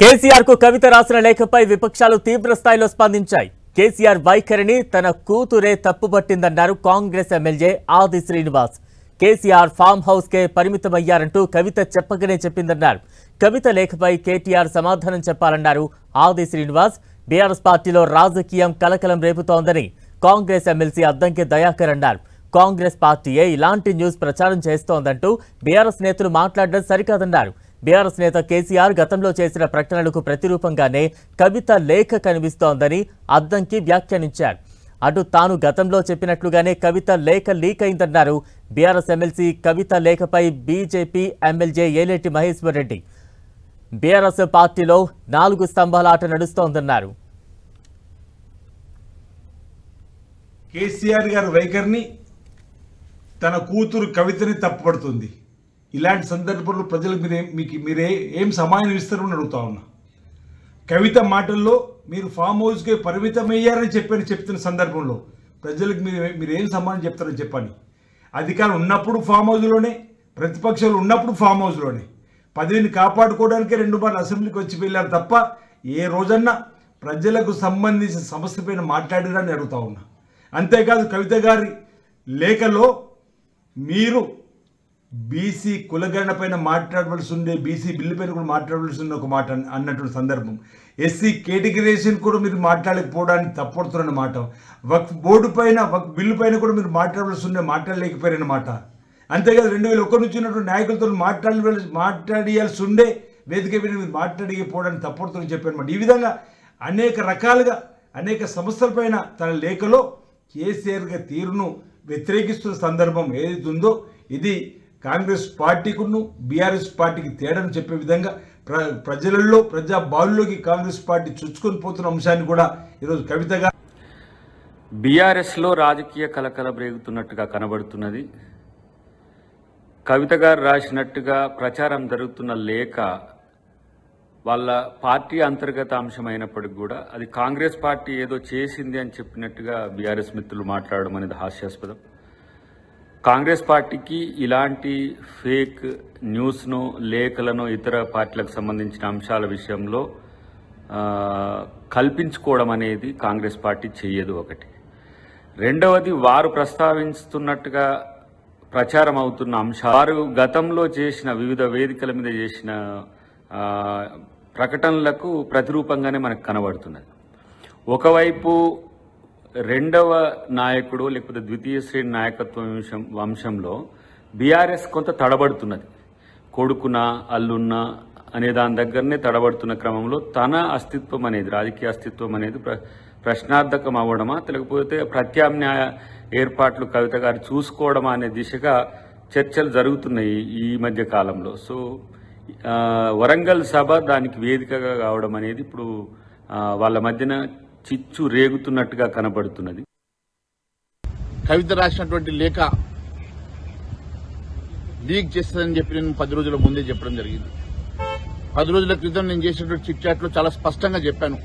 కేసీఆర్ కు కవిత రాసిన లేఖపై విపక్షాలు తీవ్ర స్థాయిలో స్పందించాయి. కేసీఆర్ వైఖరిని తన కూతురే తప్పుపట్టిందన్నారు కాంగ్రెస్ ఎమ్మెల్యే ఆది శ్రీనివాస్. కేసీఆర్ ఫామ్ హౌస్ కే పరిమితమయ్యారంటూ కవిత చెప్పకనే చెప్పిందన్నారు. కవిత లేఖపై కేటీఆర్ సమాధానం చెప్పాలన్నారు ఆది శ్రీనివాస్. బీఆర్ఎస్ పార్టీలో రాజకీయం కలకలం రేపుతోందని కాంగ్రెస్ ఎమ్మెల్సీ అద్దంకి దయాకర్ అన్నారు. కాంగ్రెస్ పార్టీయే ఇలాంటి న్యూస్ ప్రచారం చేస్తోందంటూ బీఆర్ఎస్ నేతలు మాట్లాడడం సరికాదన్నారు. బీఆర్ఎస్ నేత కేసీఆర్ గతంలో చేసిన ప్రకటనలకు ప్రతిరూపంగానే కవిత లేఖ కనిపిస్తోందని అద్దంకి వ్యాఖ్యానించారు. అటు తాను గతంలో చెప్పినట్లుగానే కవిత లేఖ లీక్ అయిందన్నారు. బీఆర్ఎస్ ఎమ్మెల్సీ కవిత లేఖపై BJP MLA Aleti Maheshwar Reddy BRS పార్టీలో 4 స్తంభాల ఆట నడుస్తోందన్నారు. కేసీఆర్ గారి వైఖరిని తన కూతురు కవితని తప్పుపడుతుంది. ఇలాంటి సందర్భంలో ప్రజలకు మీరే ఏం సమాధానం ఇస్తారని అడుగుతా ఉన్నా. కవిత మాటల్లో మీరు ఫామ్ హౌస్కే పరిమితమయ్యారని చెప్తున్న సందర్భంలో ప్రజలకు మీరేం సమాధానం చెప్తారని చెప్పండి. అధికారం ఉన్నప్పుడు ఫామ్ హౌస్లోనే, ప్రతిపక్షాలు ఉన్నప్పుడు ఫామ్ హౌస్లోనే పదవిని కాపాడుకోవడానికే 2 మార్లు అసెంబ్లీకి వచ్చి వెళ్ళారు తప్ప ఏ రోజన్నా ప్రజలకు సంబంధించిన సమస్యపైన మాట్లాడారని అడుగుతా ఉన్నా. అంతేకాదు కవిత గారి లేఖలో మీరు బీసీ కులగణన పైన మాట్లాడవలసి ఉండే, బీసీ బిల్లు పైన కూడా మాట్లాడవలసి ఉన్న ఒక మాట అన్నటువంటి సందర్భం, ఎస్సీ కేటగిరేషన్ కూడా మీరు మాట్లాడకపోవడానికి తప్పడుతున్న మాట, వక్ఫ్ బోర్డు పైన, వక్ఫ్ బిల్లు పైన కూడా మీరు మాట్లాడవలసి ఉండే, మాట్లాడలేకపోయిన మాట. అంతేకాదు 2001 నుంచి ఉన్నటువంటి నాయకులతో మాట్లాడియాల్సి ఉండే వేదిక మీద మీరు మాట్లాడకపోవడానికి తప్పడుతుందని చెప్పారన్నమాట. ఈ విధంగా అనేక రకాలుగా అనేక సమస్యలపైన తన లేఖలో కేసీఆర్ గారి తీరును వ్యతిరేకిస్తున్న సందర్భం ఏదైతే ఉందో ఇది కాంగ్రెస్ పార్టీకును బీఆర్ఎస్ పార్టీకి తేడాను చెప్పే విధంగా ప్రజలలో ప్రజాబాలులోకి కాంగ్రెస్ పార్టీ చుచ్చుకొని పోతున్న అంశాన్ని కూడా ఈరోజు కవిత గారు బీఆర్ఎస్లో రాజకీయ కలకలం రేగుతున్నట్టుగా కనబడుతున్నది. కవిత గారు రాసినట్టుగా ప్రచారం జరుగుతున్న లేఖ వాళ్ళ పార్టీ అంతర్గత అంశమైనప్పటికీ కూడా అది కాంగ్రెస్ పార్టీ ఏదో చేసింది అని చెప్పినట్టుగా బీఆర్ఎస్ మిత్రులు మాట్లాడడం అనేది హాస్యాస్పదం. కాంగ్రెస్ పార్టీకి ఇలాంటి ఫేక్ న్యూస్ను, లేఖలను ఇతర పార్టీలకు సంబంధించిన అంశాల విషయంలో కల్పించుకోవడం అనేది కాంగ్రెస్ పార్టీ చేయదు. ఒకటి. రెండవది, వారు ప్రస్తావిస్తున్నట్టుగా ప్రచారం అవుతున్న అంశాలు వారు గతంలో చేసిన వివిధ వేదికల మీద చేసిన ప్రకటనలకు ప్రతిరూపంగానే మనకు కనబడుతున్నది. ఒకవైపు రెండవ నాయకుడు లేకపోతే ద్వితీయ శ్రేణి నాయకత్వం వంశంలో బీఆర్ఎస్ కొంత తడబడుతున్నది. కొడుకునా అల్లున్నా అనే దాని దగ్గరనే తడబడుతున్న క్రమంలో తన అస్తిత్వం అనేది, రాజకీయ అస్తిత్వం అనేది ప్రశ్నార్థకం అవ్వడమా, లేకపోతే ప్రత్యామ్నాయ ఏర్పాట్లు కవిత గారు చూసుకోవడమా అనే దిశగా చర్చలు జరుగుతున్నాయి ఈ మధ్య కాలంలో. సో వరంగల్ సభ దానికి వేదికగా కావడం అనేది ఇప్పుడు వాళ్ళ మధ్యన చిచ్చు రేగుతున్నట్టుగా కనబడుతున్నది. కవిత రాసినటువంటి లేఖ లీక్ చేస్తుందని చెప్పి నేను 10 రోజుల ముందే చెప్పడం జరిగింది. 10 రోజుల క్రితం నేను చేసినటువంటి చిట్ చాట్లో చాలా స్పష్టంగా చెప్పాను.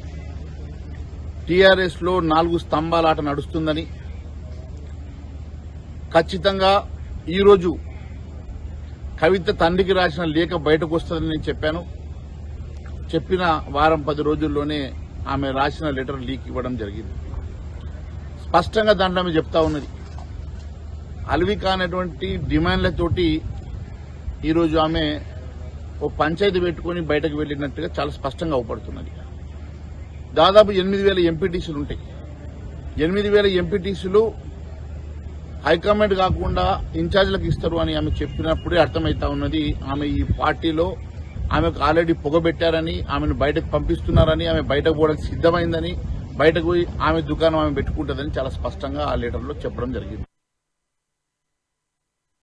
టీఆర్ఎస్ లో 4 స్తంభాల ఆట నడుస్తుందని, ఖచ్చితంగా ఈరోజు కవిత తండ్రికి రాసిన లేఖ బయటకు వస్తుందని నేను చెప్పాను. చెప్పిన వారం 10 రోజుల్లోనే ఆమె రాసిన లెటర్ లీక్ ఇవ్వడం జరిగింది. స్పష్టంగా దాంట్లో ఆమె చెప్తా ఉన్నది, అలవి కానటువంటి డిమాండ్లతోటి ఈరోజు ఆమె ఓ పంచాయతీ పెట్టుకుని బయటకు వెళ్ళినట్టుగా చాలా స్పష్టంగా అవపడుతున్నది. దాదాపు 8,000 ఎంపీటీసీలు ఉంటాయి. 8,000 ఎంపీటీసీలు హైకమాండ్ కాకుండా ఇన్ఛార్జీలకు ఇస్తారు అని ఆమె చెప్పినప్పుడే అర్థమవుతా ఉన్నది ఆమె ఈ పార్టీలో ఆమెకు ఆల్రెడీ పొగబెట్టారని, ఆమెను బయటకు పంపిస్తున్నారని, ఆమె బయటకు పోవడానికి సిద్దమైందని, బయటకు పోయి ఆమె దుకాణం ఆమె పెట్టుకుంటుందని చాలా స్పష్టంగా ఆ లెటర్లో చెప్పడం జరిగింది.